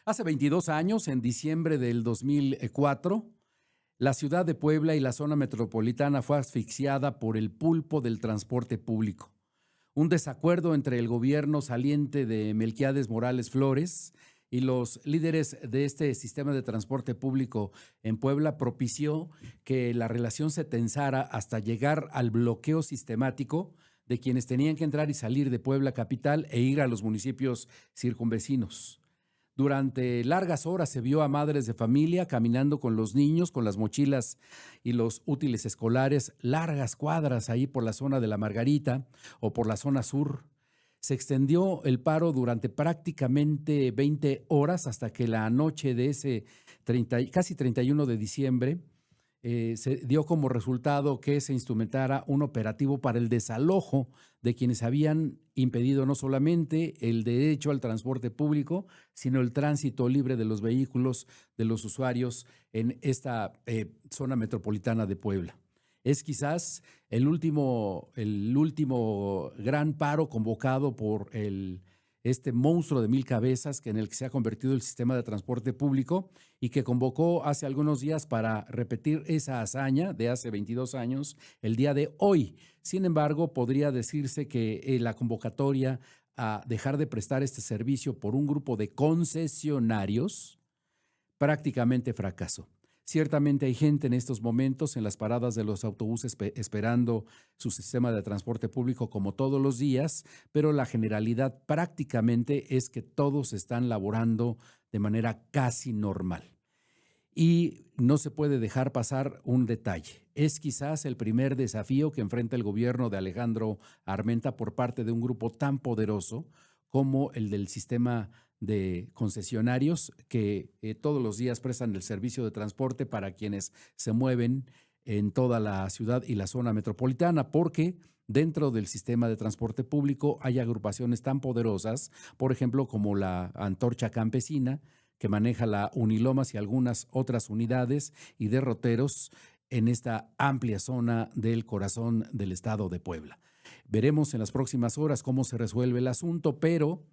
Hace 22 años, en diciembre del 2004, la ciudad de Puebla y la zona metropolitana fue asfixiada por el pulpo del transporte público. Un desacuerdo entre el gobierno saliente de Melquiades Morales Flores y los líderes de este sistema de transporte público en Puebla propició que la relación se tensara hasta llegar al bloqueo sistemático de quienes tenían que entrar y salir de Puebla capital e ir a los municipios circunvecinos. Durante largas horas se vio a madres de familia caminando con los niños, con las mochilas y los útiles escolares, largas cuadras ahí por la zona de la Margarita o por la zona sur. Se extendió el paro durante prácticamente 20 horas hasta que la noche de ese casi 31 de diciembre se dio como resultado que se instrumentara un operativo para el desalojo de quienes habían impedido no solamente el derecho al transporte público, sino el tránsito libre de los vehículos de los usuarios en esta zona metropolitana de Puebla. Es quizás el último gran paro convocado por este monstruo de 1000 cabezas en el que se ha convertido el sistema de transporte público y que convocó hace algunos días para repetir esa hazaña de hace 22 años el día de hoy. Sin embargo, podría decirse que la convocatoria a dejar de prestar este servicio por un grupo de concesionarios prácticamente fracasó. Ciertamente hay gente en estos momentos en las paradas de los autobuses esperando su sistema de transporte público como todos los días, pero la generalidad prácticamente es que todos están laborando de manera casi normal. Y no se puede dejar pasar un detalle. Es quizás el primer desafío que enfrenta el gobierno de Alejandro Armenta por parte de un grupo tan poderoso como el del sistema de concesionarios que todos los días prestan el servicio de transporte para quienes se mueven en toda la ciudad y la zona metropolitana, porque dentro del sistema de transporte público hay agrupaciones tan poderosas, por ejemplo, como la Antorcha Campesina, que maneja la Unilomas y algunas otras unidades y derroteros en esta amplia zona del corazón del estado de Puebla. Veremos en las próximas horas cómo se resuelve el asunto, pero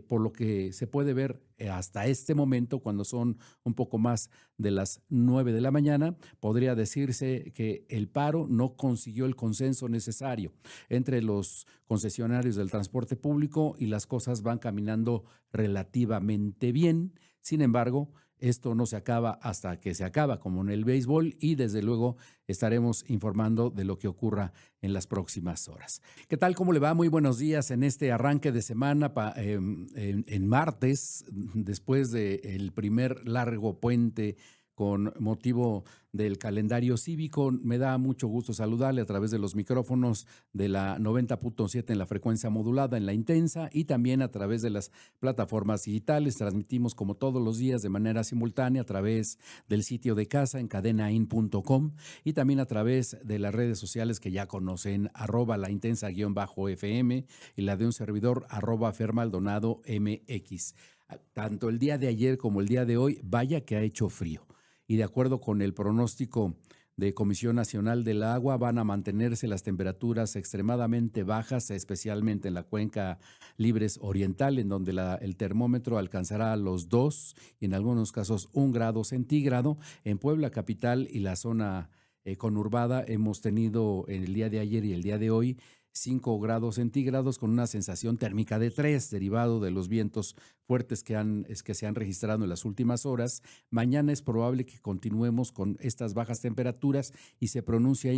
por lo que se puede ver hasta este momento, cuando son un poco más de las 9 de la mañana, podría decirse que el paro no consiguió el consenso necesario entre los concesionarios del transporte público y las cosas van caminando relativamente bien. Sin embargo, esto no se acaba hasta que se acaba, como en el béisbol, y desde luego estaremos informando de lo que ocurra en las próximas horas. ¿Qué tal? ¿Cómo le va? Muy buenos días en este arranque de semana en martes, después del primer largo puente con motivo del calendario cívico. Me da mucho gusto saludarle a través de los micrófonos de la 90.7 en la frecuencia modulada, en la intensa, y también a través de las plataformas digitales. Transmitimos como todos los días de manera simultánea a través del sitio de casa en cadenain.com y también a través de las redes sociales que ya conocen, @laintensa_FM y la de un servidor, @fermaldonado_mx. Tanto el día de ayer como el día de hoy, vaya que ha hecho frío. Y de acuerdo con el pronóstico de Comisión Nacional del Agua, van a mantenerse las temperaturas extremadamente bajas, especialmente en la cuenca Libres Oriental, en donde el termómetro alcanzará los 2 y en algunos casos 1 grado centígrado. En Puebla capital y la zona conurbada hemos tenido en el día de ayer y el día de hoy 5 grados centígrados con una sensación térmica de 3, derivado de los vientos fuertes que se han registrado en las últimas horas. Mañana es probable que continuemos con estas bajas temperaturas y se pronuncia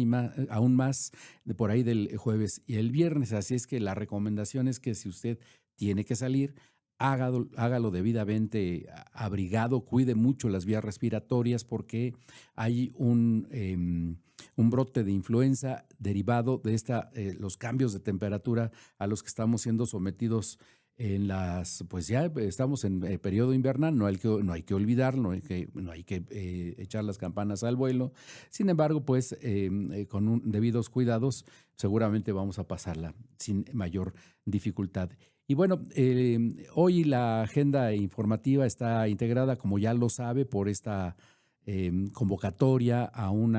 aún más por ahí del jueves y el viernes. Así es que la recomendación es que si usted tiene que salir, hágalo debidamente abrigado, cuide mucho las vías respiratorias porque hay un brote de influenza derivado de los cambios de temperatura a los que estamos siendo sometidos pues ya estamos en periodo invernal, no hay que olvidar, no hay que echar las campanas al vuelo. Sin embargo, pues con debidos cuidados, seguramente vamos a pasarla sin mayor dificultad. Y bueno, hoy la agenda informativa está integrada, como ya lo sabe, por esta convocatoria a un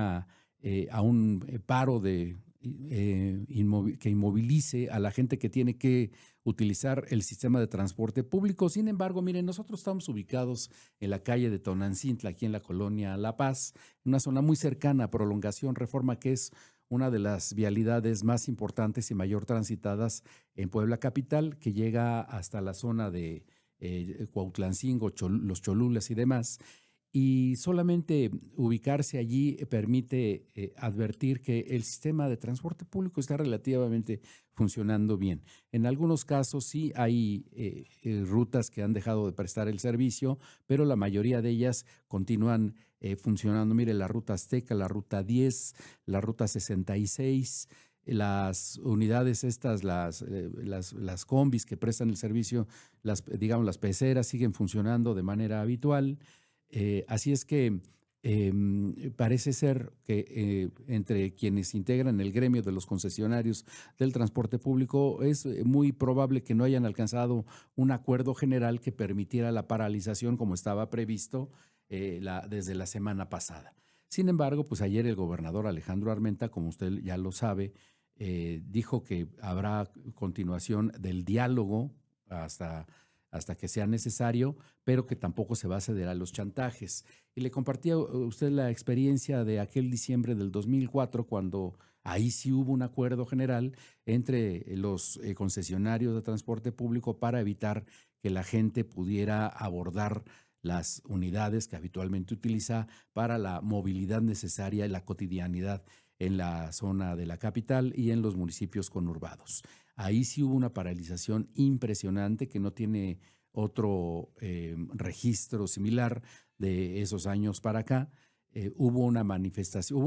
paro de que inmovilice a la gente que tiene que utilizar el sistema de transporte público. Sin embargo, miren, nosotros estamos ubicados en la calle de Tonancintla, aquí en la colonia La Paz, en una zona muy cercana a Prolongación Reforma, que es una de las vialidades más importantes y mayor transitadas en Puebla capital, que llega hasta la zona de Cuautlancingo, los Cholulas y demás. Y solamente ubicarse allí permite advertir que el sistema de transporte público está relativamente funcionando bien. En algunos casos sí hay rutas que han dejado de prestar el servicio, pero la mayoría de ellas continúan funcionando. Mire, la ruta Azteca, la ruta 10, la ruta 66, las unidades estas, las combis que prestan el servicio, digamos las peceras siguen funcionando de manera habitual. Así es que parece ser que entre quienes integran el gremio de los concesionarios del transporte público es muy probable que no hayan alcanzado un acuerdo general que permitiera la paralización como estaba previsto desde la semana pasada. Sin embargo, pues ayer el gobernador Alejandro Armenta, como usted ya lo sabe, dijo que habrá continuación del diálogo hasta que sea necesario, pero que tampoco se va a ceder a los chantajes. Y le compartía a usted la experiencia de aquel diciembre del 2004, cuando ahí sí hubo un acuerdo general entre los concesionarios de transporte público para evitar que la gente pudiera abordar las unidades que habitualmente utiliza para la movilidad necesaria y la cotidianidad en la zona de la capital y en los municipios conurbados. Ahí sí hubo una paralización impresionante que no tiene otro registro similar de esos años para acá. Hubo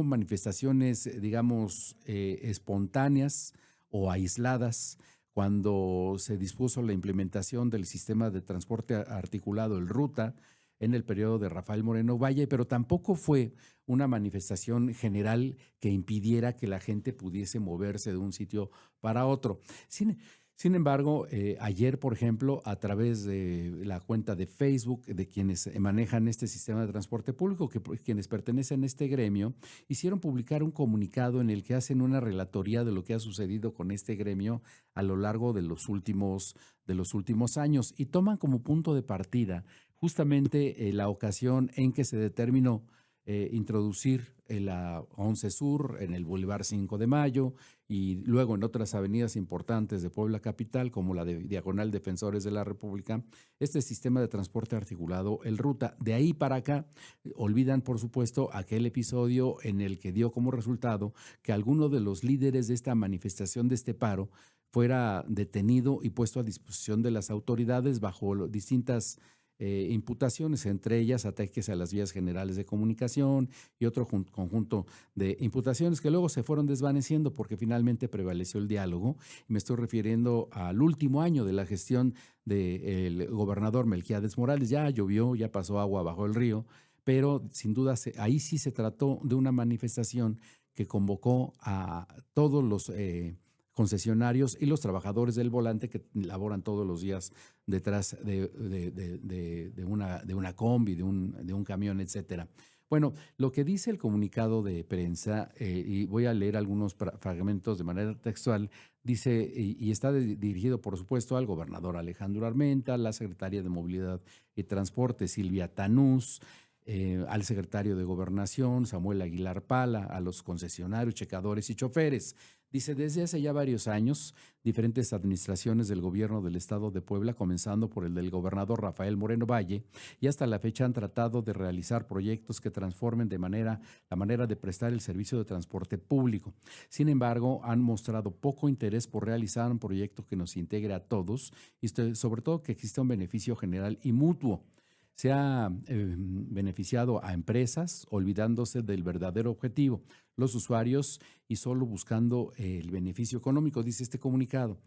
manifestaciones, digamos, espontáneas o aisladas cuando se dispuso la implementación del sistema de transporte articulado, el RUTA, en el periodo de Rafael Moreno Valle, pero tampoco fue una manifestación general que impidiera que la gente pudiese moverse de un sitio para otro. Sin embargo, ayer, por ejemplo, a través de la cuenta de Facebook de quienes manejan este sistema de transporte público, quienes pertenecen a este gremio, hicieron publicar un comunicado en el que hacen una relatoría de lo que ha sucedido con este gremio a lo largo de los últimos años y toman como punto de partida justamente la ocasión en que se determinó introducir la 11 Sur en el Boulevard 5 de Mayo y luego en otras avenidas importantes de Puebla capital, como la de Diagonal Defensores de la República, este sistema de transporte articulado, el RUTA. De ahí para acá, olvidan, por supuesto, aquel episodio en el que dio como resultado que alguno de los líderes de esta manifestación, de este paro, fuera detenido y puesto a disposición de las autoridades bajo distintas imputaciones, entre ellas ataques a las vías generales de comunicación y otro conjunto de imputaciones que luego se fueron desvaneciendo porque finalmente prevaleció el diálogo. Me estoy refiriendo al último año de la gestión del gobernador Melquiades Morales. Ya llovió, ya pasó agua bajo el río, pero sin duda ahí sí se trató de una manifestación que convocó a todos los concesionarios y los trabajadores del volante que laboran todos los días detrás de una combi, de un camión, etcétera. Bueno, lo que dice el comunicado de prensa, y voy a leer algunos fragmentos de manera textual, dice, y está dirigido, por supuesto, al gobernador Alejandro Armenta, a la secretaria de Movilidad y Transporte, Silvia Tanús, al secretario de Gobernación, Samuel Aguilar Pala, a los concesionarios, checadores y choferes. Dice, desde hace ya varios años, diferentes administraciones del gobierno del estado de Puebla, comenzando por el del gobernador Rafael Moreno Valle, y hasta la fecha han tratado de realizar proyectos que transformen la manera de prestar el servicio de transporte público. Sin embargo, han mostrado poco interés por realizar un proyecto que nos integre a todos y sobre todo que exista un beneficio general y mutuo. Se ha beneficiado a empresas olvidándose del verdadero objetivo, los usuarios, y solo buscando el beneficio económico, dice este comunicado.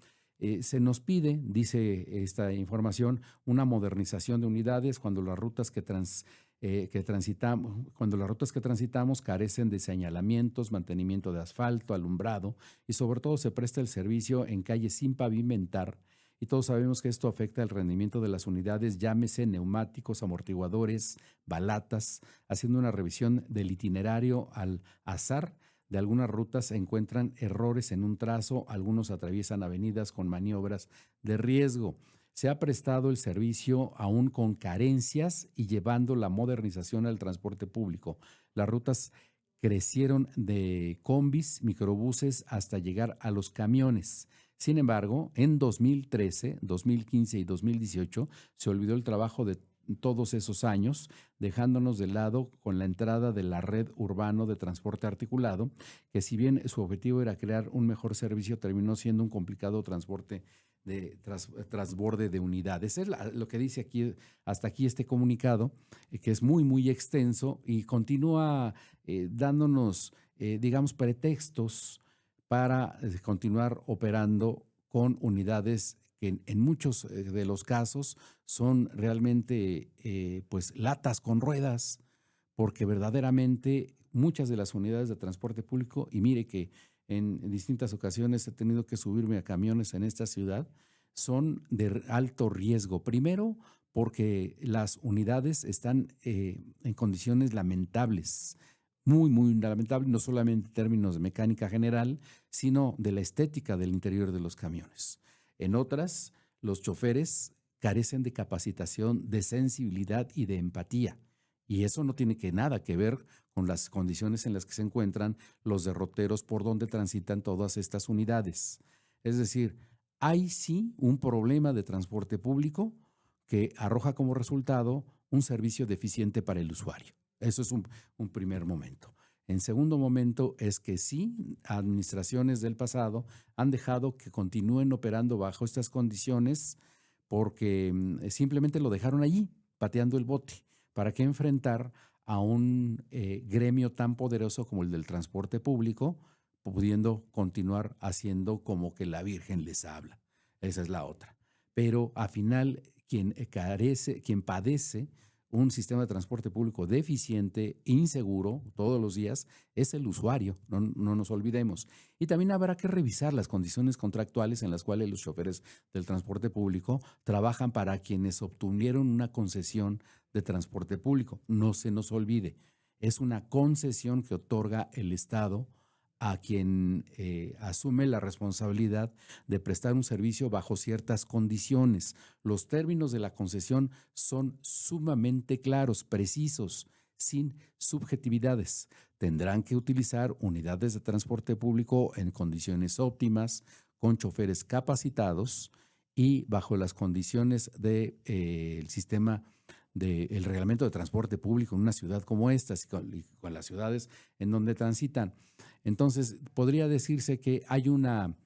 Se nos pide, dice esta información, una modernización de unidades cuando las rutas que transitamos carecen de señalamientos, mantenimiento de asfalto, alumbrado y sobre todo se presta el servicio en calles sin pavimentar. Y todos sabemos que esto afecta el rendimiento de las unidades, llámese neumáticos, amortiguadores, balatas, haciendo una revisión del itinerario al azar de algunas rutas se encuentran errores en un trazo, algunos atraviesan avenidas con maniobras de riesgo. Se ha prestado el servicio aún con carencias y llevando la modernización al transporte público. Las rutas crecieron de combis, microbuses, hasta llegar a los camiones. Sin embargo, en 2013, 2015 y 2018 se olvidó el trabajo de todos esos años, dejándonos de lado con la entrada de la red urbano de transporte articulado, que si bien su objetivo era crear un mejor servicio, terminó siendo un complicado transporte de transborde de unidades. Es lo que dice aquí, hasta aquí este comunicado, que es muy, muy extenso y continúa dándonos, digamos, pretextos para continuar operando con unidades que en muchos de los casos son realmente pues latas con ruedas, porque verdaderamente muchas de las unidades de transporte público, y mire que en distintas ocasiones he tenido que subirme a camiones en esta ciudad, son de alto riesgo. Primero, porque las unidades están en condiciones lamentables, muy, muy lamentables, no solamente en términos de mecánica general, sino de la estética del interior de los camiones. En otras, los choferes carecen de capacitación, de sensibilidad y de empatía. Y eso no tiene nada que ver con las condiciones en las que se encuentran los derroteros por donde transitan todas estas unidades. Es decir, hay sí un problema de transporte público que arroja como resultado un servicio deficiente para el usuario. Eso es un primer momento. En segundo momento es que sí, administraciones del pasado han dejado que continúen operando bajo estas condiciones porque simplemente lo dejaron allí, pateando el bote. ¿Para qué enfrentar a un gremio tan poderoso como el del transporte público, pudiendo continuar haciendo como que la Virgen les habla? Esa es la otra. Pero al final, quien padece un sistema de transporte público deficiente, inseguro, todos los días, es el usuario, no nos olvidemos. Y también habrá que revisar las condiciones contractuales en las cuales los choferes del transporte público trabajan para quienes obtuvieron una concesión de transporte público. No se nos olvide, es una concesión que otorga el Estado a quien asume la responsabilidad de prestar un servicio bajo ciertas condiciones. Los términos de la concesión son sumamente claros, precisos, sin subjetividades. Tendrán que utilizar unidades de transporte público en condiciones óptimas, con choferes capacitados y bajo las condiciones del sistema del reglamento de transporte público en una ciudad como esta y con las ciudades en donde transitan. Entonces, podría decirse que hay una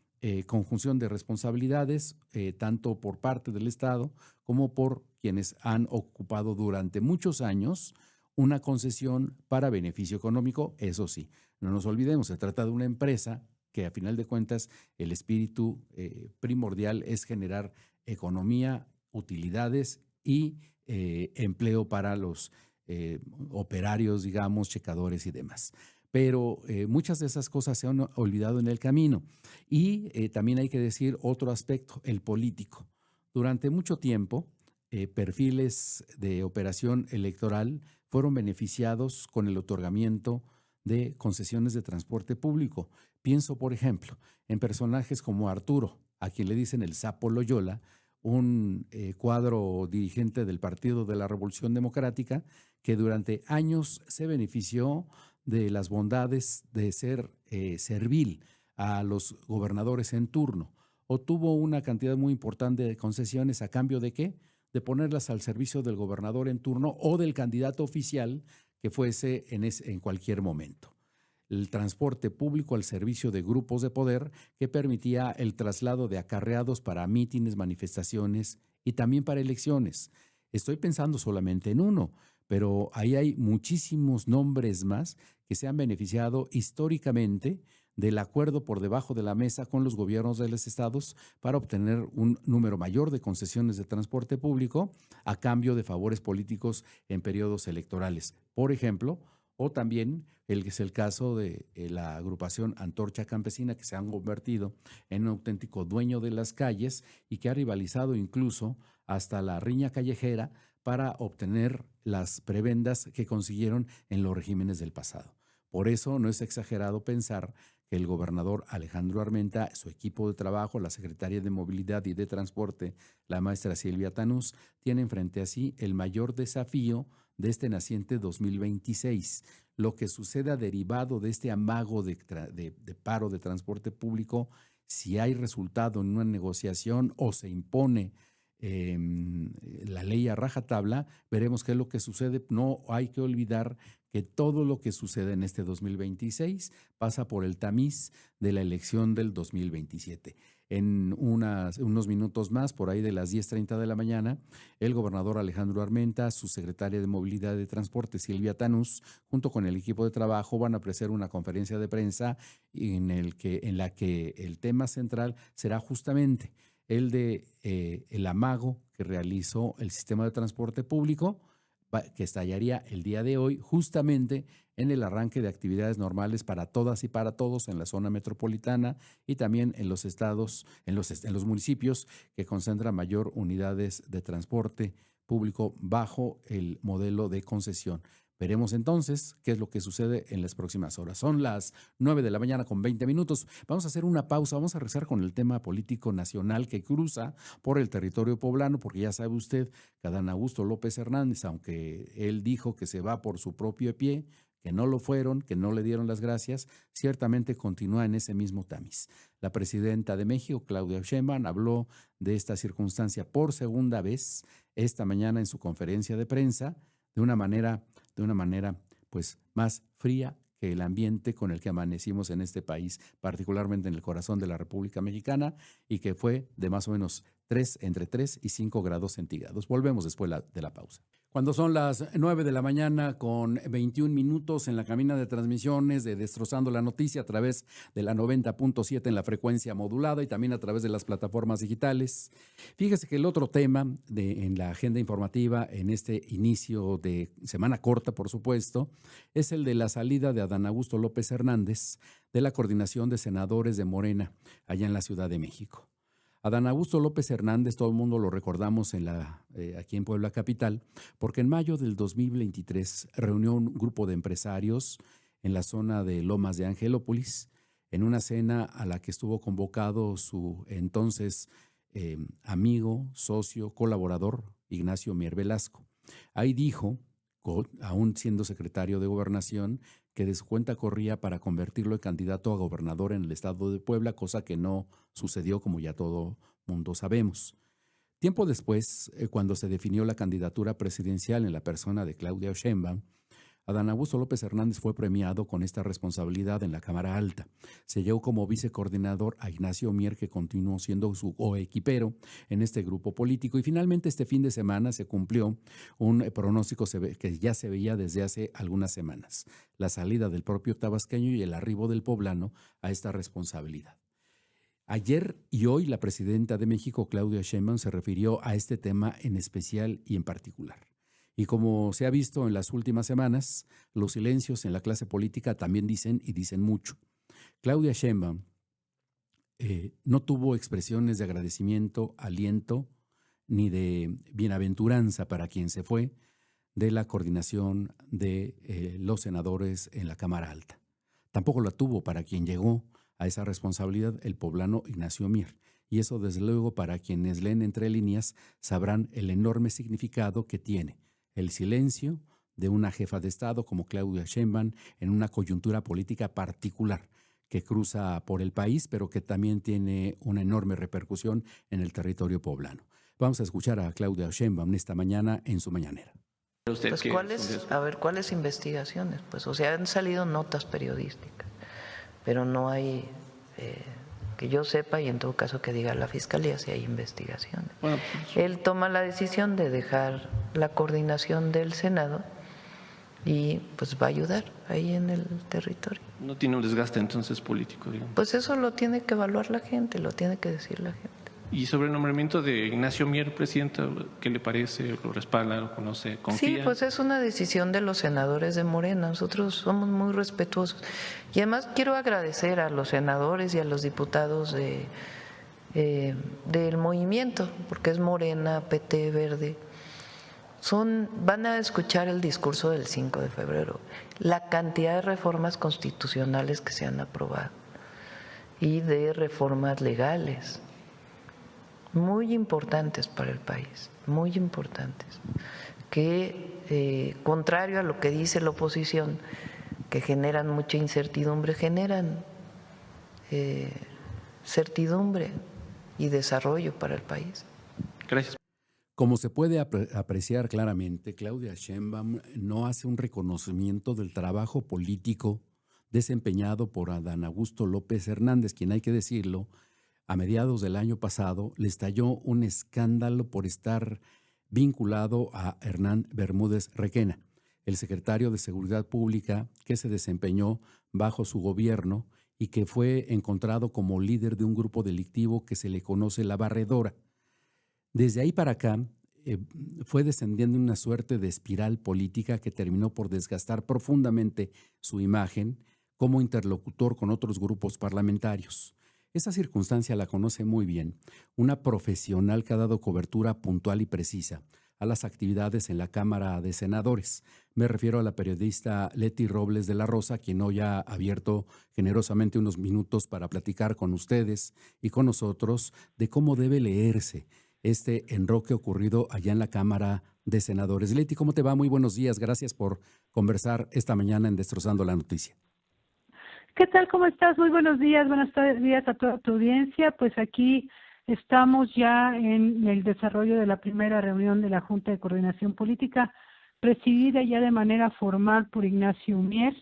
conjunción de responsabilidades, tanto por parte del Estado como por quienes han ocupado durante muchos años una concesión para beneficio económico. Eso sí, no nos olvidemos, se trata de una empresa que a final de cuentas el espíritu primordial es generar economía, utilidades y empleo para los operarios, digamos, checadores y demás. Pero muchas de esas cosas se han olvidado en el camino. Y también hay que decir otro aspecto, el político. Durante mucho tiempo, perfiles de operación electoral fueron beneficiados con el otorgamiento de concesiones de transporte público. Pienso, por ejemplo, en personajes como Arturo, a quien le dicen el Sapo Loyola, un cuadro dirigente del Partido de la Revolución Democrática, que durante años se benefició de las bondades de ser servil a los gobernadores en turno. Obtuvo una cantidad muy importante de concesiones a cambio de ¿qué? De ponerlas al servicio del gobernador en turno o del candidato oficial que fuese en cualquier momento. El transporte público al servicio de grupos de poder que permitía el traslado de acarreados para mítines, manifestaciones y también para elecciones. Estoy pensando solamente en uno, pero ahí hay muchísimos nombres más que se han beneficiado históricamente del acuerdo por debajo de la mesa con los gobiernos de los estados para obtener un número mayor de concesiones de transporte público a cambio de favores políticos en periodos electorales. Por ejemplo, o también es el caso de la agrupación Antorcha Campesina, que se han convertido en un auténtico dueño de las calles y que ha rivalizado incluso hasta la riña callejera para obtener las prebendas que consiguieron en los regímenes del pasado. Por eso no es exagerado pensar que el gobernador Alejandro Armenta, su equipo de trabajo, la secretaria de Movilidad y de Transporte, la maestra Silvia Tanús, tienen frente a sí el mayor desafío de este naciente 2026. Lo que suceda derivado de este amago de paro de transporte público, si hay resultado en una negociación o se impone la ley a rajatabla, veremos qué es lo que sucede. No hay que olvidar que todo lo que sucede en este 2026 pasa por el tamiz de la elección del 2027. En unos minutos más, por ahí de las 10:30 de la mañana, el gobernador Alejandro Armenta, su secretaria de Movilidad y Transporte, Silvia Tanús, junto con el equipo de trabajo, van a ofrecer una conferencia de prensa en la que el tema central será justamente el amago que realizó el sistema de transporte público, que estallaría el día de hoy justamente en el arranque de actividades normales para todas y para todos en la zona metropolitana y también en los estados, en los municipios que concentran mayor unidades de transporte público bajo el modelo de concesión. Veremos entonces qué es lo que sucede en las próximas horas. Son las 9 de la mañana con 20 minutos. Vamos a hacer una pausa, vamos a rezar con el tema político nacional que cruza por el territorio poblano, porque ya sabe usted que Adán Augusto López Hernández, aunque él dijo que se va por su propio pie, que no lo fueron, que no le dieron las gracias, ciertamente continúa en ese mismo tamiz. La presidenta de México, Claudia Sheinbaum, habló de esta circunstancia por segunda vez esta mañana en su conferencia de prensa, de una manera pues más fría que el ambiente con el que amanecimos en este país, particularmente en el corazón de la República Mexicana, y que fue de más o menos entre 3 y 5 grados centígrados. Volvemos después de la pausa. Cuando son las 9 de la mañana con 21 minutos en la cabina de transmisiones de Destrozando la Noticia a través de la 90.7 en la frecuencia modulada y también a través de las plataformas digitales. Fíjese que el otro tema en la agenda informativa en este inicio de semana corta, por supuesto, es el de la salida de Adán Augusto López Hernández de la Coordinación de Senadores de Morena allá en la Ciudad de México. Adán Augusto López Hernández, todo el mundo lo recordamos aquí en Puebla Capital, porque en mayo del 2023 reunió un grupo de empresarios en la zona de Lomas de Angelópolis, en una cena a la que estuvo convocado su entonces amigo, socio, colaborador, Ignacio Mier Velasco. Ahí dijo, aún siendo secretario de Gobernación, que de su cuenta corría para convertirlo en candidato a gobernador en el estado de Puebla, cosa que no sucedió, como ya todo mundo sabemos. Tiempo después, cuando se definió la candidatura presidencial en la persona de Claudia Sheinbaum, Adán Augusto López Hernández fue premiado con esta responsabilidad en la Cámara Alta. Se llevó como vicecoordinador a Ignacio Mier, que continuó siendo su coequipero en este grupo político. Y finalmente este fin de semana se cumplió un pronóstico que ya se veía desde hace algunas semanas: la salida del propio tabasqueño y el arribo del poblano a esta responsabilidad. Ayer y hoy la presidenta de México, Claudia Sheinbaum, se refirió a este tema en especial y en particular. Y como se ha visto en las últimas semanas, los silencios en la clase política también dicen y dicen mucho. Claudia Sheinbaum no tuvo expresiones de agradecimiento, aliento, ni de bienaventuranza para quien se fue de la coordinación de los senadores en la Cámara Alta. Tampoco la tuvo para quien llegó a esa responsabilidad, el poblano Ignacio Mier. Y eso, desde luego, para quienes leen entre líneas, sabrán el enorme significado que tiene el silencio de una jefa de Estado como Claudia Sheinbaum en una coyuntura política particular que cruza por el país, pero que también tiene una enorme repercusión en el territorio poblano. Vamos a escuchar a Claudia Sheinbaum esta mañana en su mañanera. Pues ¿cuáles investigaciones? Pues, o sea, han salido notas periodísticas, pero no hay, que yo sepa, y en todo caso que diga la Fiscalía si hay investigaciones. Bueno, pues, él toma la decisión de dejar la coordinación del Senado y pues va a ayudar ahí en el territorio. No tiene un desgaste entonces político, digamos. Pues eso lo tiene que evaluar la gente, lo tiene que decir la gente. Y sobre el nombramiento de Ignacio Mier, presidenta, ¿qué le parece? ¿Lo respalda? ¿Lo conoce? ¿Confía? Sí, pues es una decisión de los senadores de Morena. Nosotros somos muy respetuosos. Y además quiero agradecer a los senadores y a los diputados del movimiento, porque es Morena, PT, Verde, Van a escuchar el discurso del 5 de febrero, la cantidad de reformas constitucionales que se han aprobado y de reformas legales, muy importantes para el país, muy importantes, que contrario a lo que dice la oposición, que generan mucha incertidumbre, generan certidumbre y desarrollo para el país. Gracias. Como se puede apreciar claramente, Claudia Sheinbaum no hace un reconocimiento del trabajo político desempeñado por Adán Augusto López Hernández, quien, hay que decirlo, a mediados del año pasado le estalló un escándalo por estar vinculado a Hernán Bermúdez Requena, el secretario de Seguridad Pública que se desempeñó bajo su gobierno y que fue encontrado como líder de un grupo delictivo que se le conoce La Barredora. Desde ahí para acá fue descendiendo una suerte de espiral política que terminó por desgastar profundamente su imagen como interlocutor con otros grupos parlamentarios. Esa circunstancia la conoce muy bien una profesional que ha dado cobertura puntual y precisa a las actividades en la Cámara de Senadores. Me refiero a la periodista Leti Robles de la Rosa, quien hoy ha abierto generosamente unos minutos para platicar con ustedes y con nosotros de cómo debe leerse este enroque ocurrido allá en la Cámara de Senadores. Leti, ¿cómo te va? Muy buenos días. Gracias por conversar esta mañana en Destrozando la Noticia. ¿Qué tal? ¿Cómo estás? Muy buenos días a toda tu audiencia. Pues aquí estamos ya en el desarrollo de la primera reunión de la Junta de Coordinación Política, presidida ya de manera formal por Ignacio Mier.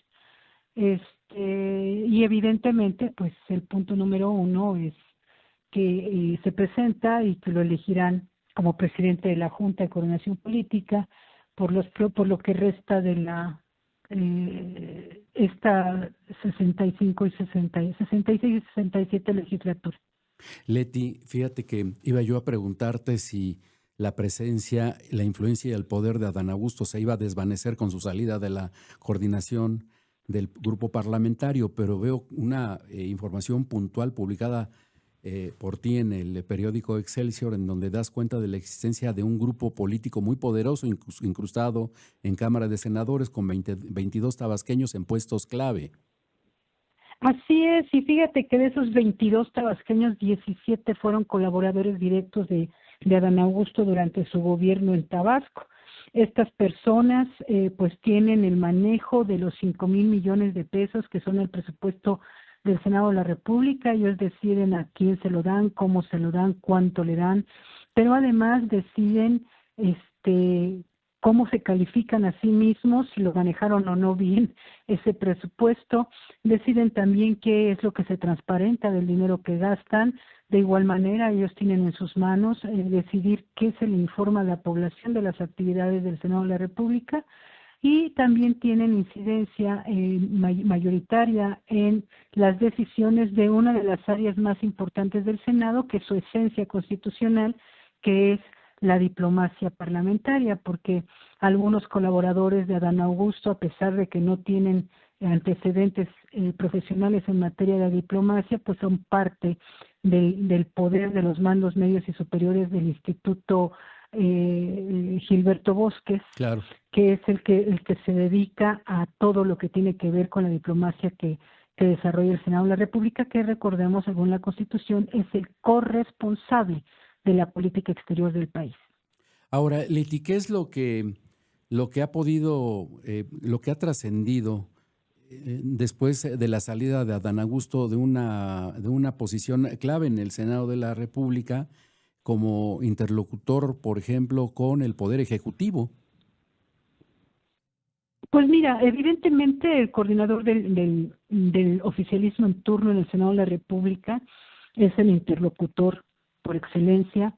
Y evidentemente, pues el punto número 1 es que se presenta y que lo elegirán como presidente de la Junta de Coordinación Política por lo que resta de la esta 65 y 66 y 67 legislatura. Leti, fíjate que iba yo a preguntarte si la presencia, la influencia y el poder de Adán Augusto se iba a desvanecer con su salida de la coordinación del grupo parlamentario, pero veo una información puntual publicada por ti en el periódico Excelsior, en donde das cuenta de la existencia de un grupo político muy poderoso incrustado en Cámara de Senadores con 22 tabasqueños en puestos clave. Así es, y fíjate que de esos 22 tabasqueños, 17 fueron colaboradores directos de Adán Augusto durante su gobierno en Tabasco. Estas personas pues tienen el manejo de los 5,000 millones de pesos que son el presupuesto del Senado de la República. Ellos deciden a quién se lo dan, cómo se lo dan, cuánto le dan, pero además deciden cómo se califican a sí mismos, si lo manejaron o no bien ese presupuesto, deciden también qué es lo que se transparenta del dinero que gastan. De igual manera, ellos tienen en sus manos decidir qué se le informa a la población de las actividades del Senado de la República, y también tienen incidencia mayoritaria en las decisiones de una de las áreas más importantes del Senado, que es su esencia constitucional, que es la diplomacia parlamentaria, porque algunos colaboradores de Adán Augusto, a pesar de que no tienen antecedentes profesionales en materia de diplomacia, pues son parte del poder de los mandos medios y superiores del Instituto Gilberto Bosques, claro, que es el que se dedica a todo lo que tiene que ver con la diplomacia que desarrolla el Senado de la República, que recordemos, según la Constitución, es el corresponsable de la política exterior del país. Ahora, Leti, ¿qué es lo que ha podido, lo que ha trascendido después de la salida de Adán Augusto de una posición clave en el Senado de la República como interlocutor, por ejemplo, con el Poder Ejecutivo? Pues mira, evidentemente el coordinador del oficialismo en turno en el Senado de la República es el interlocutor por excelencia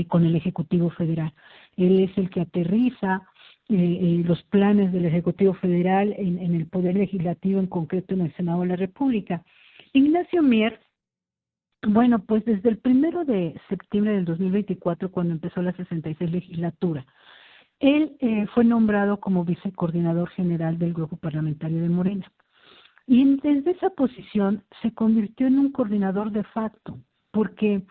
con el Ejecutivo Federal. Él es el que aterriza los planes del Ejecutivo Federal en el Poder Legislativo, en concreto en el Senado de la República. Ignacio Mier, bueno, pues desde el 1 de septiembre del 2024, cuando empezó la 66 legislatura, él fue nombrado como vicecoordinador general del Grupo Parlamentario de Morena. Y desde esa posición se convirtió en un coordinador de facto, porque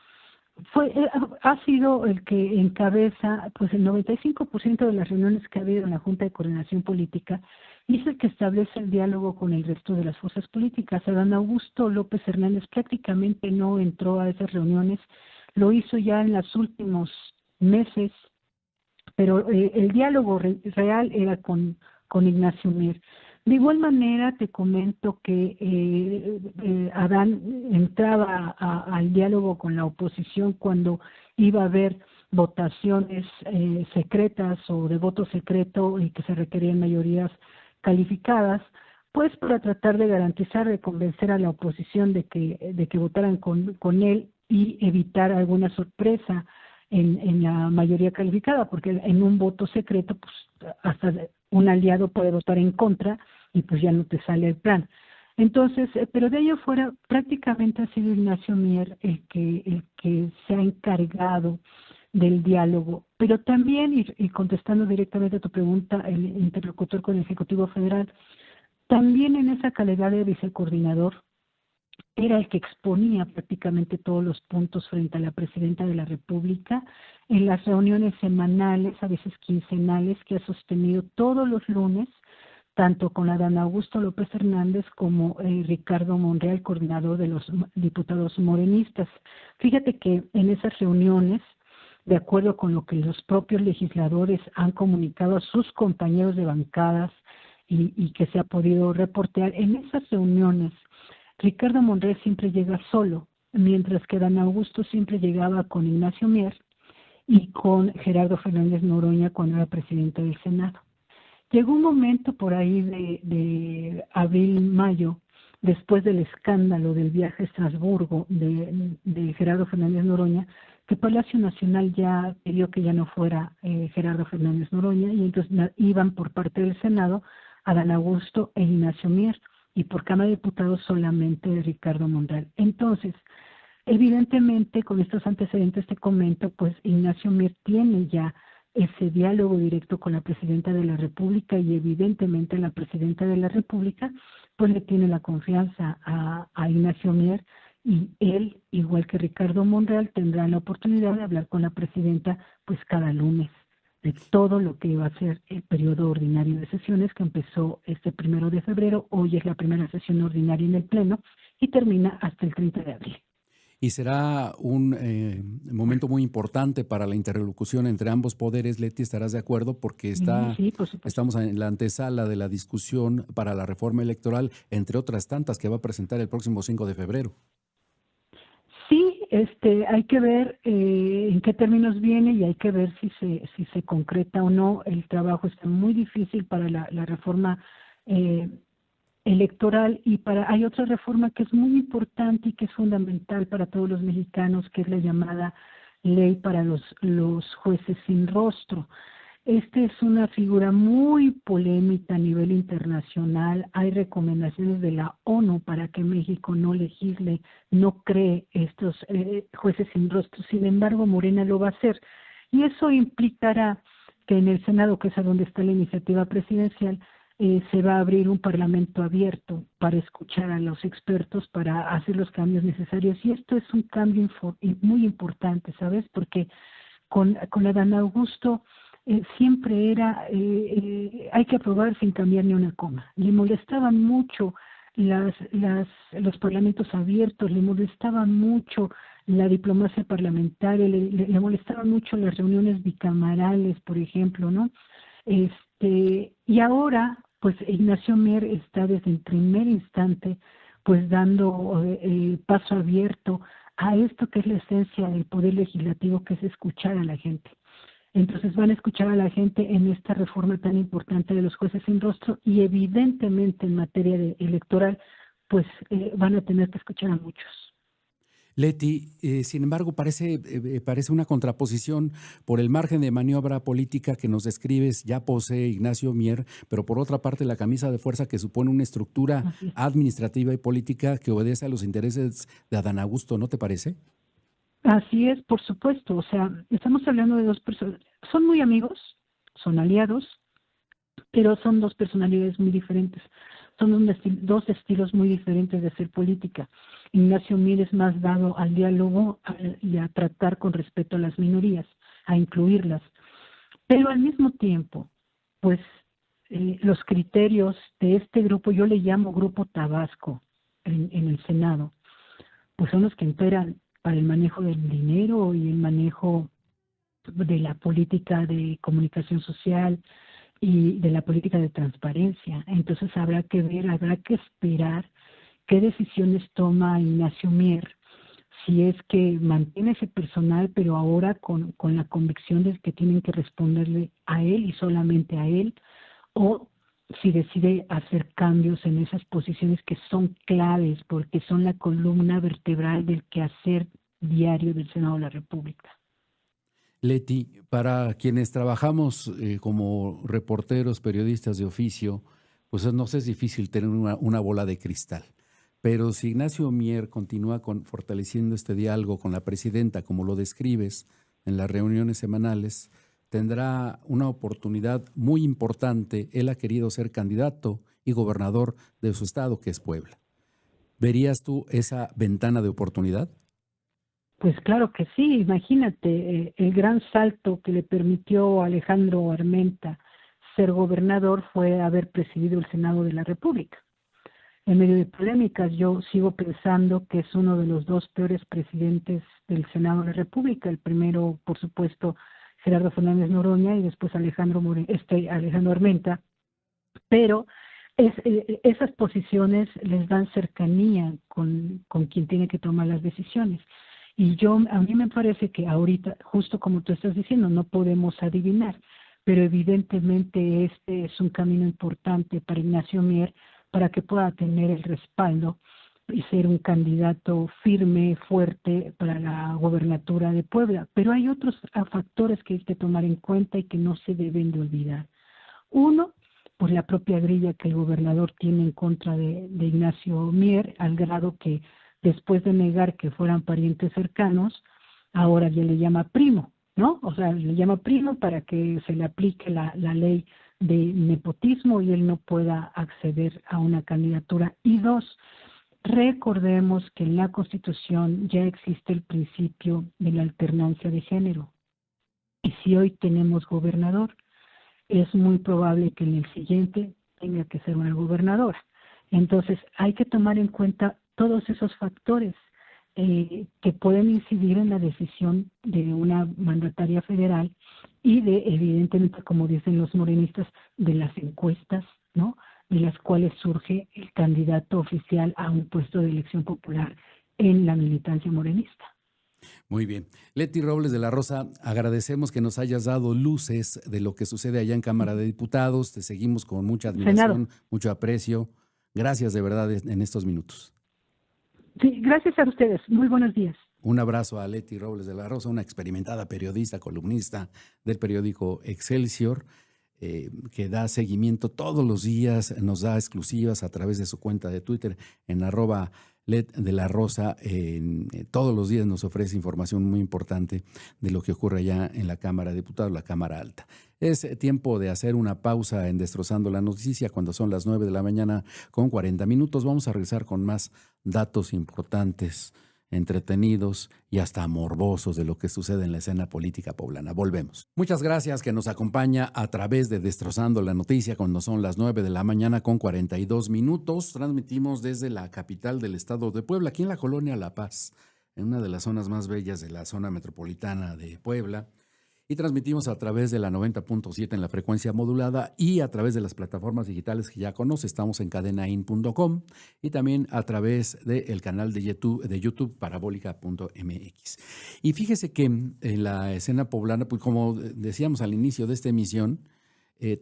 ha sido el que encabeza pues el 95% de las reuniones que ha habido en la Junta de Coordinación Política, y es el que establece el diálogo con el resto de las fuerzas políticas. Adán Augusto López Hernández prácticamente no entró a esas reuniones, lo hizo ya en los últimos meses, pero el diálogo real era con Ignacio Mier. De igual manera, te comento que Adán entraba al diálogo con la oposición cuando iba a haber votaciones secretas o de voto secreto y que se requerían mayorías calificadas, pues para tratar de garantizar, de convencer a la oposición de que votaran con él y evitar alguna sorpresa en la mayoría calificada, porque en un voto secreto, pues hasta un aliado puede votar en contra y pues ya no te sale el plan. Entonces, pero de ello fuera, prácticamente ha sido Ignacio Mier el que se ha encargado del diálogo, pero también, y contestando directamente a tu pregunta, el interlocutor con el Ejecutivo Federal, también en esa calidad de vicecoordinador, era el que exponía prácticamente todos los puntos frente a la Presidenta de la República en las reuniones semanales, a veces quincenales, que ha sostenido todos los lunes, tanto con Adán Augusto López Hernández como Ricardo Monreal, coordinador de los diputados morenistas. Fíjate que en esas reuniones, de acuerdo con lo que los propios legisladores han comunicado a sus compañeros de bancadas y que se ha podido reportear, en esas reuniones Ricardo Monreal siempre llega solo, mientras que Adán Augusto siempre llegaba con Ignacio Mier y con Gerardo Fernández Noroña cuando era presidente del Senado. Llegó un momento por ahí de abril-mayo, después del escándalo del viaje a Estrasburgo de Gerardo Fernández Noroña, que Palacio Nacional ya pidió que ya no fuera Gerardo Fernández Noroña, y entonces iban por parte del Senado Adán Augusto e Ignacio Mier, y por Cámara de Diputados solamente de Ricardo Monreal. Entonces, evidentemente, con estos antecedentes te comento, pues Ignacio Mier tiene ya ese diálogo directo con la Presidenta de la República, y evidentemente la Presidenta de la República pues le tiene la confianza a Ignacio Mier, y él, igual que Ricardo Monreal, tendrá la oportunidad de hablar con la Presidenta pues cada lunes de todo lo que iba a ser el periodo ordinario de sesiones, que empezó este 1 de febrero, hoy es la primera sesión ordinaria en el Pleno y termina hasta el 30 de abril. Y será un momento muy importante para la interlocución entre ambos poderes, Leti, ¿estarás de acuerdo? Porque Sí, por supuesto. Estamos en la antesala de la discusión para la reforma electoral, entre otras tantas que va a presentar el próximo 5 de febrero. Sí, hay que ver en qué términos viene, y hay que ver si se concreta o no. El trabajo está muy difícil para la reforma electoral, y hay otra reforma que es muy importante y que es fundamental para todos los mexicanos, que es la llamada ley para los jueces sin rostro. Esta es una figura muy polémica a nivel internacional. Hay recomendaciones de la ONU para que México no legisle, no cree estos jueces sin rostro. Sin embargo, Morena lo va a hacer. Y eso implicará que en el Senado, que es a donde está la iniciativa presidencial, se va a abrir un parlamento abierto para escuchar a los expertos, para hacer los cambios necesarios. Y esto es un cambio muy importante, ¿sabes? Porque con Adán Augusto siempre era, hay que aprobar sin cambiar ni una coma. Le molestaban mucho los parlamentos abiertos, le molestaban mucho la diplomacia parlamentaria, le molestaban mucho las reuniones bicamerales, por ejemplo, ¿no? Y ahora, pues Ignacio Mier está desde el primer instante pues dando paso abierto a esto que es la esencia del poder legislativo, que es escuchar a la gente. Entonces van a escuchar a la gente en esta reforma tan importante de los jueces sin rostro, y evidentemente en materia electoral pues van a tener que escuchar a muchos. Leti, sin embargo, parece una contraposición. Por el margen de maniobra política que nos describes ya posee Ignacio Mier, pero por otra parte la camisa de fuerza que supone una estructura administrativa y política que obedece a los intereses de Adán Augusto, ¿no te parece? Así es, por supuesto. O sea, estamos hablando de dos personas. Son muy amigos, son aliados, pero son dos personalidades muy diferentes. son dos estilos muy diferentes de hacer política. Ignacio Mier es más dado al diálogo y a tratar con respeto a las minorías, a incluirlas. Pero al mismo tiempo, pues los criterios de este grupo, yo le llamo Grupo Tabasco en el Senado, pues son los que imperan para el manejo del dinero y el manejo de la política de comunicación social y de la política de transparencia. Entonces habrá que ver, habrá que esperar qué decisiones toma Ignacio Mier, si es que mantiene ese personal, pero ahora con la convicción de que tienen que responderle a él y solamente a él, o si decide hacer cambios en esas posiciones que son claves, porque son la columna vertebral del quehacer diario del Senado de la República. Leti, para quienes trabajamos como reporteros, periodistas de oficio, pues nos es difícil tener una bola de cristal. Pero si Ignacio Mier continúa fortaleciendo este diálogo con la presidenta, como lo describes en las reuniones semanales, tendrá una oportunidad muy importante. Él ha querido ser candidato y gobernador de su estado, que es Puebla. ¿Verías tú esa ventana de oportunidad? Pues claro que sí, imagínate, el gran salto que le permitió a Alejandro Armenta ser gobernador fue haber presidido el Senado de la República. En medio de polémicas, yo sigo pensando que es uno de los dos peores presidentes del Senado de la República. El primero, por supuesto, Gerardo Fernández Noroña, y después Alejandro Armenta. Pero esas posiciones les dan cercanía con quien tiene que tomar las decisiones. Y a mí me parece que ahorita, justo como tú estás diciendo, no podemos adivinar, pero evidentemente este es un camino importante para Ignacio Mier, para que pueda tener el respaldo y ser un candidato firme, fuerte para la gobernatura de Puebla. Pero hay otros factores que hay que tomar en cuenta y que no se deben de olvidar. Uno, pues la propia grilla que el gobernador tiene en contra de Ignacio Mier, al grado que después de negar que fueran parientes cercanos, ahora ya le llama primo, ¿no? O sea, le llama primo para que se le aplique la ley de nepotismo y él no pueda acceder a una candidatura. Y dos, recordemos que en la Constitución ya existe el principio de la alternancia de género. Y si hoy tenemos gobernador, es muy probable que en el siguiente tenga que ser una gobernadora. Entonces hay que tomar en cuenta todos esos factores que pueden incidir en la decisión de una mandataria federal y de, evidentemente, como dicen los morenistas, de las encuestas, ¿no?, de las cuales surge el candidato oficial a un puesto de elección popular en la militancia morenista. Muy bien. Leti Robles de la Rosa, agradecemos que nos hayas dado luces de lo que sucede allá en Cámara de Diputados. Te seguimos con mucha admiración, mucho aprecio. Gracias de verdad en estos minutos. Sí, gracias a ustedes. Muy buenos días. Un abrazo a Leti Robles de la Rosa, una experimentada periodista, columnista del periódico Excelsior, que da seguimiento todos los días, nos da exclusivas a través de su cuenta de Twitter en @Let de la Rosa. Todos los días nos ofrece información muy importante de lo que ocurre allá en la Cámara de Diputados, la Cámara Alta. Es tiempo de hacer una pausa en Destrozando la Noticia cuando son las 9 de la mañana con 40 minutos. Vamos a regresar con más datos importantes, entretenidos y hasta morbosos de lo que sucede en la escena política poblana. Volvemos. Muchas gracias que nos acompaña a través de Destrozando la Noticia cuando son las 9 de la mañana con 42 minutos. Transmitimos desde la capital del estado de Puebla, aquí en la colonia La Paz, en una de las zonas más bellas de la zona metropolitana de Puebla. Y transmitimos a través de la 90.7 en la frecuencia modulada y a través de las plataformas digitales que ya conoce. Estamos en cadenain.com y también a través del canal de YouTube parabólica.mx. Y fíjese que en la escena poblana, pues como decíamos al inicio de esta emisión,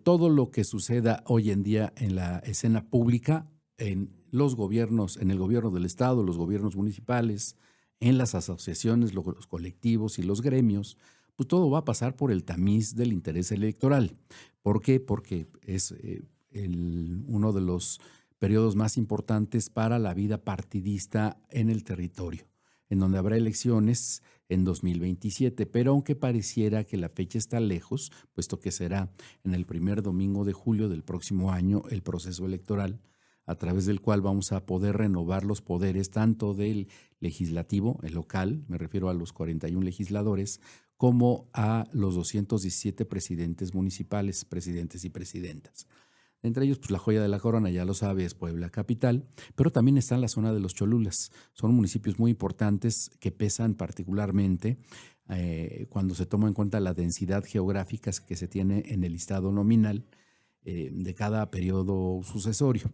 todo lo que suceda hoy en día en la escena pública, en los gobiernos, en el gobierno del estado, los gobiernos municipales, en las asociaciones, los colectivos y los gremios, pues todo va a pasar por el tamiz del interés electoral. ¿Por qué? Porque es uno de los periodos más importantes para la vida partidista en el territorio, en donde habrá elecciones en 2027, pero aunque pareciera que la fecha está lejos, puesto que será en el primer domingo de julio del próximo año el proceso electoral, a través del cual vamos a poder renovar los poderes tanto del legislativo, el local, me refiero a los 41 legisladores, como a los 217 presidentes municipales, presidentes y presidentas. Entre ellos, pues la joya de la corona, ya lo sabe, es Puebla capital, pero también está en la zona de los Cholulas. Son municipios muy importantes que pesan particularmente cuando se toma en cuenta la densidad geográfica que se tiene en el listado nominal de cada periodo sucesorio.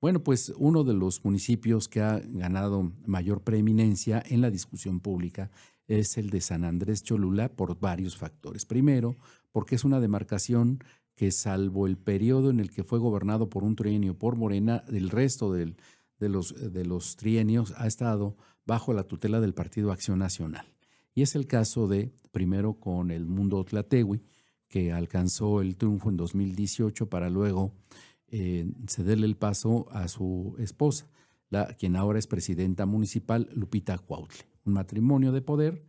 Bueno, pues uno de los municipios que ha ganado mayor preeminencia en la discusión pública es el de San Andrés Cholula por varios factores. Primero, porque es una demarcación que, salvo el periodo en el que fue gobernado por un trienio por Morena, el resto de los trienios ha estado bajo la tutela del Partido Acción Nacional. Y es el caso de, primero, con el Mundo Tlatehui, que alcanzó el triunfo en 2018 para luego cederle el paso a su esposa, quien ahora es presidenta municipal, Lupita Cuautle. Un matrimonio de poder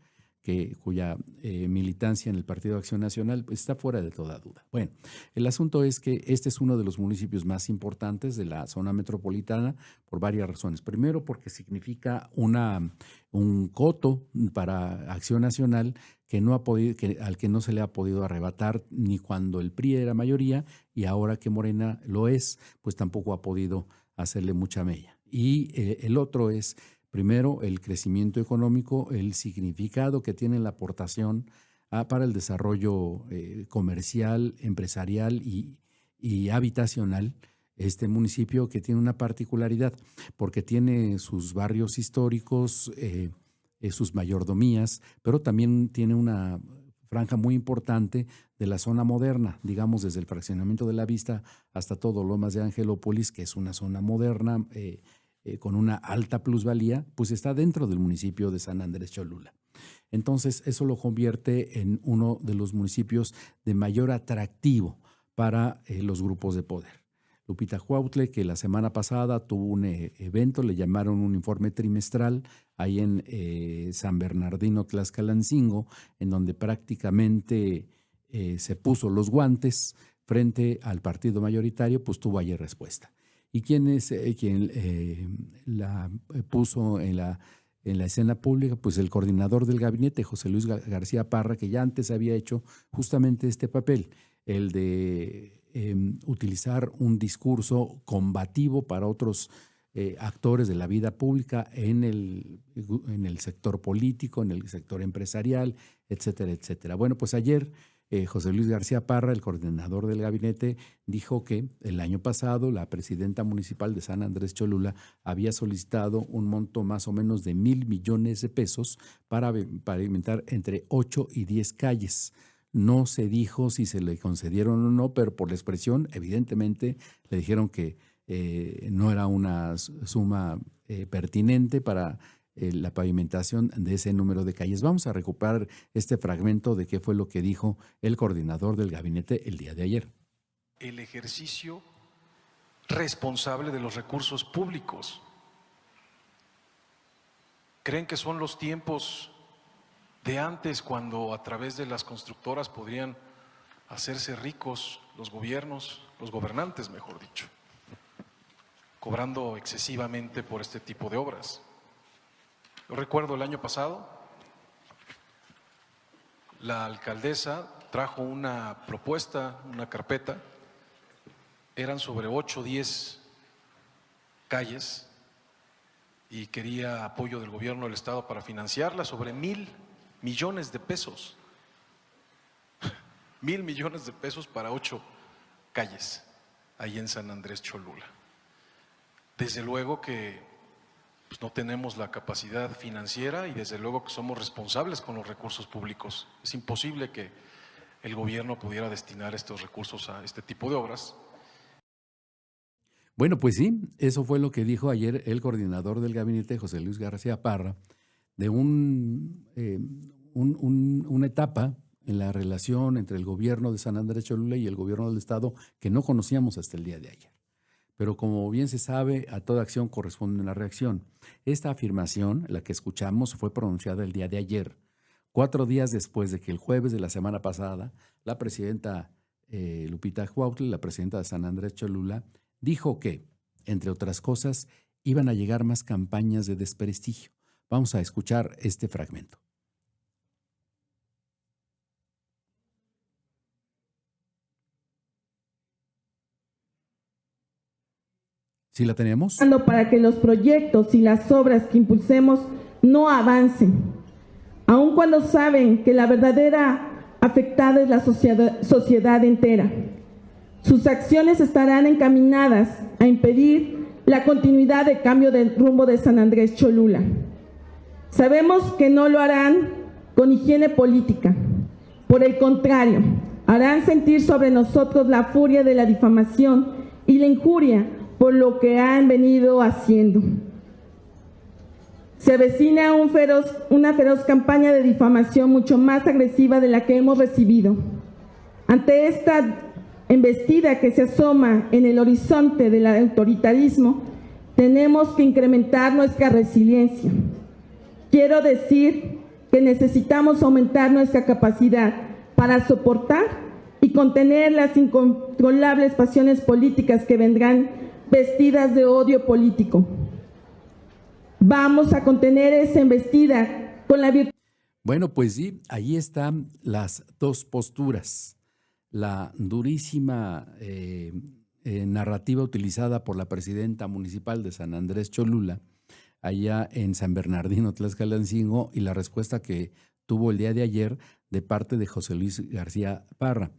cuya militancia en el Partido Acción Nacional está fuera de toda duda. Bueno, el asunto es que este es uno de los municipios más importantes de la zona metropolitana por varias razones. Primero, porque significa un coto para Acción Nacional al que no se le ha podido arrebatar ni cuando el PRI era mayoría, y ahora que Morena lo es, pues tampoco ha podido hacerle mucha mella. Y el otro es, primero, el crecimiento económico, el significado que tiene la aportación para el desarrollo comercial, empresarial y habitacional. Este municipio, que tiene una particularidad, porque tiene sus barrios históricos, sus mayordomías, pero también tiene una franja muy importante de la zona moderna, digamos desde el fraccionamiento de la Vista hasta todo Lomas de Angelópolis, que es una zona moderna con una alta plusvalía, pues está dentro del municipio de San Andrés Cholula. Entonces, eso lo convierte en uno de los municipios de mayor atractivo para los grupos de poder. Lupita Cuautle, que la semana pasada tuvo un evento, le llamaron un informe trimestral ahí en San Bernardino, Tlaxcalancingo, en donde prácticamente se puso los guantes frente al partido mayoritario, pues tuvo ayer respuesta. ¿Y quién la puso en la escena pública? Pues el coordinador del gabinete, José Luis García Parra, que ya antes había hecho justamente este papel, el de utilizar un discurso combativo para otros actores de la vida pública en el sector político, en el sector empresarial, etcétera, etcétera. Bueno, pues ayer José Luis García Parra, el coordinador del gabinete, dijo que el año pasado la presidenta municipal de San Andrés Cholula había solicitado un monto más o menos de 1,000 millones de pesos para pavimentar entre 8 y 10 calles. No se dijo si se le concedieron o no, pero por la expresión, evidentemente, le dijeron que no era una suma pertinente para la pavimentación de ese número de calles. Vamos a recuperar este fragmento de qué fue lo que dijo el coordinador del gabinete el día de ayer. El ejercicio responsable de los recursos públicos. ¿Creen que son los tiempos de antes, cuando a través de las constructoras podrían hacerse ricos los gobiernos, los gobernantes, mejor dicho, cobrando excesivamente por este tipo de obras? Yo recuerdo el año pasado, la alcaldesa trajo una propuesta, una carpeta, eran sobre 8 o 10 calles y quería apoyo del gobierno del estado para financiarla, sobre 1,000 millones de pesos. 1,000 millones de pesos para 8 calles ahí en San Andrés Cholula. Desde luego que pues, no tenemos la capacidad financiera y desde luego que somos responsables con los recursos públicos. Es imposible que el gobierno pudiera destinar estos recursos a este tipo de obras. Bueno, pues sí, eso fue lo que dijo ayer el coordinador del gabinete, José Luis García Parra, de una etapa en la relación entre el gobierno de San Andrés Cholula y el gobierno del estado que no conocíamos hasta el día de ayer. Pero como bien se sabe, a toda acción corresponde una reacción. Esta afirmación, la que escuchamos, fue pronunciada el día de ayer, 4 días después de que el jueves de la semana pasada, la presidenta Lupita Cuautle, la presidenta de San Andrés Cholula, dijo que entre otras cosas, iban a llegar más campañas de desprestigio. Vamos a escuchar este fragmento. ¿Sí la tenemos? Para que los proyectos y las obras que impulsemos no avancen, aun cuando saben que la verdadera afectada es la sociedad entera. Sus acciones estarán encaminadas a impedir la continuidad del cambio de rumbo de San Andrés Cholula. Sabemos que no lo harán con higiene política. Por el contrario, harán sentir sobre nosotros la furia de la difamación y la injuria por lo que han venido haciendo. Se avecina una feroz campaña de difamación mucho más agresiva de la que hemos recibido. Ante esta embestida que se asoma en el horizonte del autoritarismo, tenemos que incrementar nuestra resiliencia. Quiero decir que necesitamos aumentar nuestra capacidad para soportar y contener las incontrolables pasiones políticas que vendrán vestidas de odio político. Vamos a contener esa embestida con la virtud. Bueno, pues sí, ahí están las dos posturas. La durísima narrativa utilizada por la presidenta municipal de San Andrés Cholula, allá en San Bernardino, Tlaxcalancingo, y la respuesta que tuvo el día de ayer de parte de José Luis García Parra.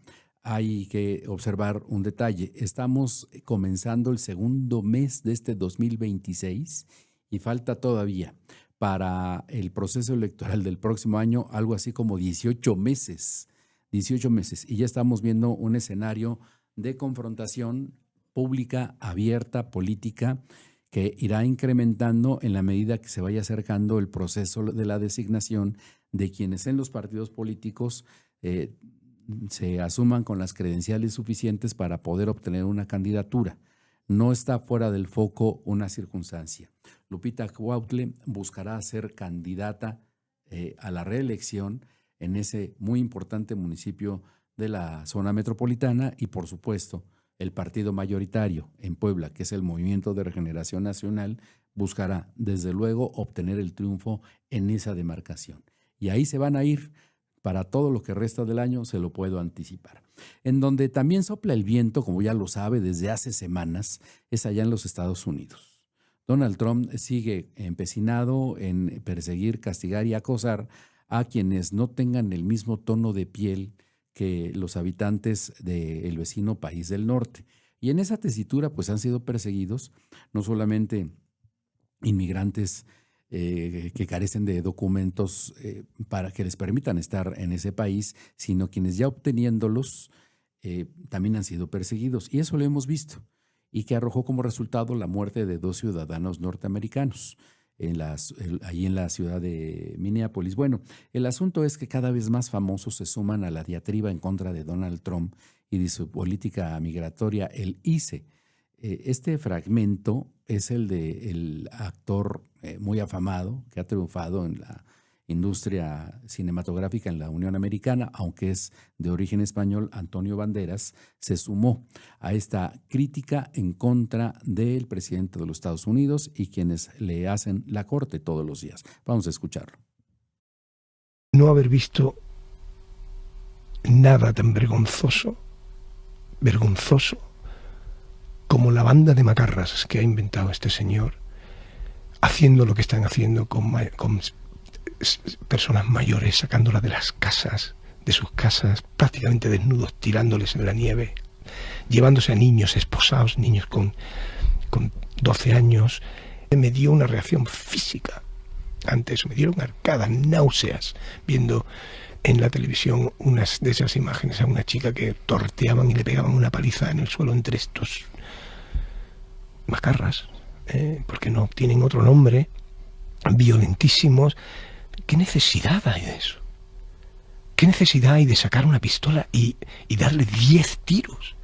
Hay que observar un detalle. Estamos comenzando el segundo mes de este 2026 y falta todavía para el proceso electoral del próximo año algo así como 18 meses. 18 meses. Y ya estamos viendo un escenario de confrontación pública, abierta, política, que irá incrementando en la medida que se vaya acercando el proceso de la designación de quienes en los partidos políticos se asuman con las credenciales suficientes para poder obtener una candidatura. No está fuera del foco una circunstancia. Lupita Cuautle buscará ser candidata a la reelección en ese muy importante municipio de la zona metropolitana y, por supuesto, el partido mayoritario en Puebla, que es el Movimiento de Regeneración Nacional, buscará, desde luego, obtener el triunfo en esa demarcación. Y ahí se van a ir para todo lo que resta del año, se lo puedo anticipar. En donde también sopla el viento, como ya lo sabe desde hace semanas, es allá en los Estados Unidos. Donald Trump sigue empecinado en perseguir, castigar y acosar a quienes no tengan el mismo tono de piel que los habitantes del vecino país del norte. Y en esa tesitura pues han sido perseguidos no solamente inmigrantes que carecen de documentos para que les permitan estar en ese país, sino quienes ya obteniéndolos también han sido perseguidos. Y eso lo hemos visto y que arrojó como resultado la muerte de 2 ciudadanos norteamericanos ahí en la ciudad de Minneapolis. Bueno, el asunto es que cada vez más famosos se suman a la diatriba en contra de Donald Trump y de su política migratoria, el ICE. Este fragmento es el del actor muy afamado que ha triunfado en la industria cinematográfica en la Unión Americana, aunque es de origen español. Antonio Banderas se sumó a esta crítica en contra del presidente de los Estados Unidos y quienes le hacen la corte todos los días. Vamos a escucharlo. No haber visto nada tan vergonzoso como la banda de macarras que ha inventado este señor, haciendo lo que están haciendo con personas mayores, sacándolas de las casas, de sus casas, prácticamente desnudos, tirándoles en la nieve, llevándose a niños esposados, niños con 12 años. Me dio una reacción física ante eso, me dieron arcadas, náuseas, viendo en la televisión unas de esas imágenes a una chica que torteaban y le pegaban una paliza en el suelo entre estos macarras, porque no tienen otro nombre, violentísimos. ¿Qué necesidad hay de eso? ¿Qué necesidad hay de sacar una pistola y darle 10 tiros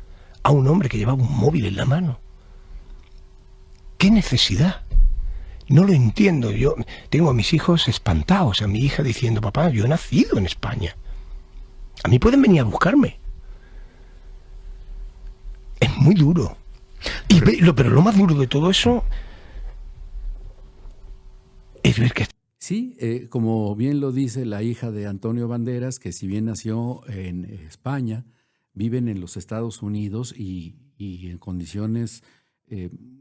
a un hombre que llevaba un móvil en la mano? ¿Qué necesidad? No lo entiendo. Yo tengo a mis hijos espantados, a mi hija diciendo: papá, yo he nacido en España. A mí pueden venir a buscarme. Es muy duro. Pero lo más duro de todo eso es ver que... Sí, como bien lo dice la hija de Antonio Banderas, que si bien nació en España, viven en los Estados Unidos y en condiciones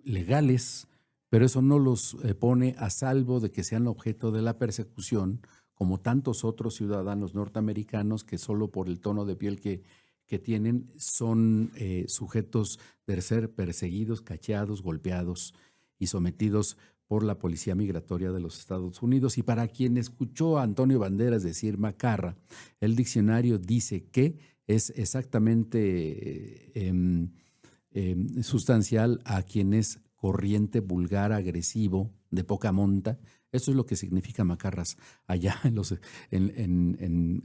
legales, pero eso no los pone a salvo de que sean objeto de la persecución, como tantos otros ciudadanos norteamericanos que solo por el tono de piel que tienen son sujetos de ser perseguidos, cacheados, golpeados y sometidos por la Policía Migratoria de los Estados Unidos. Y para quien escuchó a Antonio Banderas decir macarra, el diccionario dice que es exactamente sustancial a quien es corriente, vulgar, agresivo, de poca monta. Eso es lo que significa macarras allá en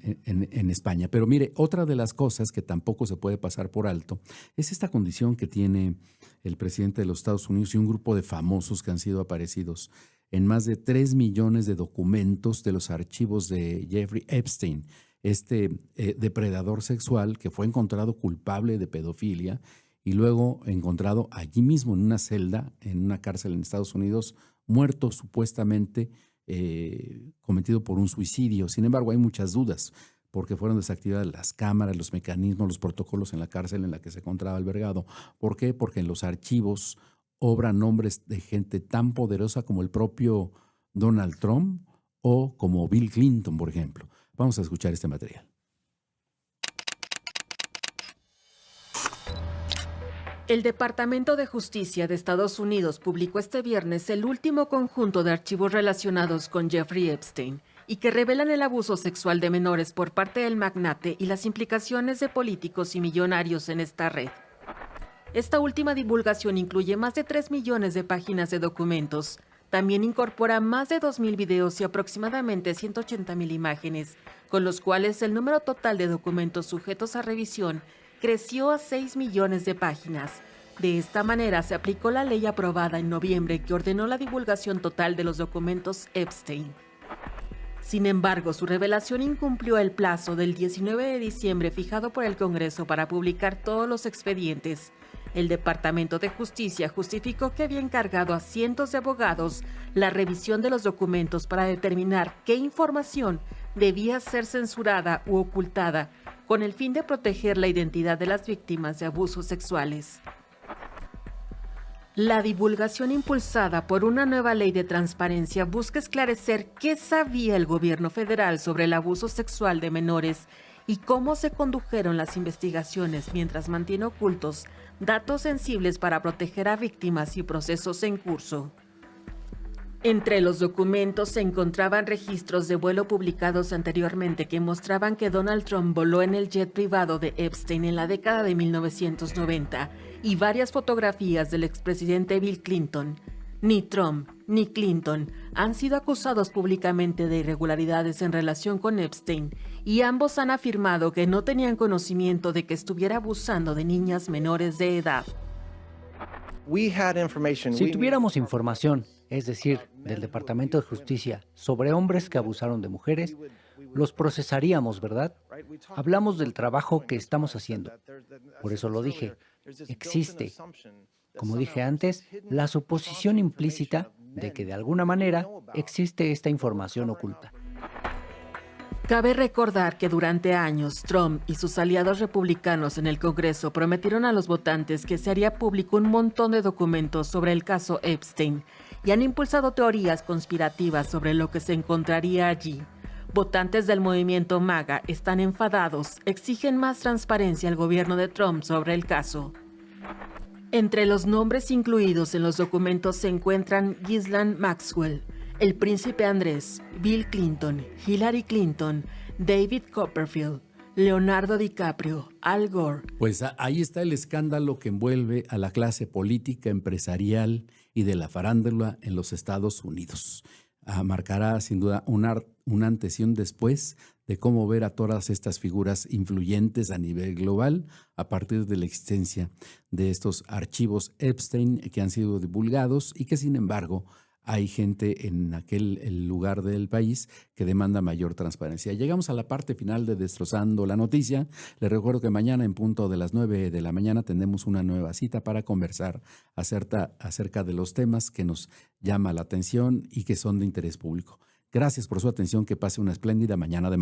España. Pero mire, otra de las cosas que tampoco se puede pasar por alto es esta condición que tiene el presidente de los Estados Unidos y un grupo de famosos que han sido aparecidos en más de 3 millones de documentos de los archivos de Jeffrey Epstein, depredador sexual que fue encontrado culpable de pedofilia y luego encontrado allí mismo en una celda, en una cárcel en Estados Unidos, muerto supuestamente cometido por un suicidio. Sin embargo, hay muchas dudas porque fueron desactivadas las cámaras, los mecanismos, los protocolos en la cárcel en la que se encontraba albergado. ¿Por qué? Porque en los archivos obran nombres de gente tan poderosa como el propio Donald Trump o como Bill Clinton, por ejemplo. Vamos a escuchar este material. El Departamento de Justicia de Estados Unidos publicó este viernes el último conjunto de archivos relacionados con Jeffrey Epstein y que revelan el abuso sexual de menores por parte del magnate y las implicaciones de políticos y millonarios en esta red. Esta última divulgación incluye más de 3 millones de páginas de documentos. También incorpora más de 2,000 videos y aproximadamente 180,000 imágenes, con los cuales el número total de documentos sujetos a revisión creció a 6 millones de páginas. De esta manera se aplicó la ley aprobada en noviembre que ordenó la divulgación total de los documentos Epstein. Sin embargo, su revelación incumplió el plazo del 19 de diciembre fijado por el Congreso para publicar todos los expedientes. El Departamento de Justicia justificó que había encargado a cientos de abogados la revisión de los documentos para determinar qué información debía ser censurada u ocultada, con el fin de proteger la identidad de las víctimas de abusos sexuales. La divulgación impulsada por una nueva ley de transparencia busca esclarecer qué sabía el gobierno federal sobre el abuso sexual de menores y cómo se condujeron las investigaciones mientras mantiene ocultos datos sensibles para proteger a víctimas y procesos en curso. Entre los documentos se encontraban registros de vuelo publicados anteriormente que mostraban que Donald Trump voló en el jet privado de Epstein en la década de 1990 y varias fotografías del expresidente Bill Clinton. Ni Trump ni Clinton han sido acusados públicamente de irregularidades en relación con Epstein y ambos han afirmado que no tenían conocimiento de que estuviera abusando de niñas menores de edad. Si tuviéramos información, es decir, del Departamento de Justicia, sobre hombres que abusaron de mujeres, los procesaríamos, ¿verdad? Hablamos del trabajo que estamos haciendo. Por eso lo dije. Existe, como dije antes, la suposición implícita de que de alguna manera existe esta información oculta. Cabe recordar que durante años Trump y sus aliados republicanos en el Congreso prometieron a los votantes que se haría público un montón de documentos sobre el caso Epstein y han impulsado teorías conspirativas sobre lo que se encontraría allí. Votantes del movimiento MAGA están enfadados, exigen más transparencia al gobierno de Trump sobre el caso. Entre los nombres incluidos en los documentos se encuentran Ghislaine Maxwell, el príncipe Andrés, Bill Clinton, Hillary Clinton, David Copperfield, Leonardo DiCaprio, Al Gore. Pues ahí está el escándalo que envuelve a la clase política, empresarial y de la farándula en los Estados Unidos. Marcará sin duda un antes y un después de cómo ver a todas estas figuras influyentes a nivel global a partir de la existencia de estos archivos Epstein que han sido divulgados y que sin embargo hay gente en el lugar del país que demanda mayor transparencia. Llegamos a la parte final de Destrozando la Noticia. Les recuerdo que mañana en punto de las 9 de la mañana tendremos una nueva cita para conversar acerca de los temas que nos llama la atención y que son de interés público. Gracias por su atención. Que pase una espléndida mañana de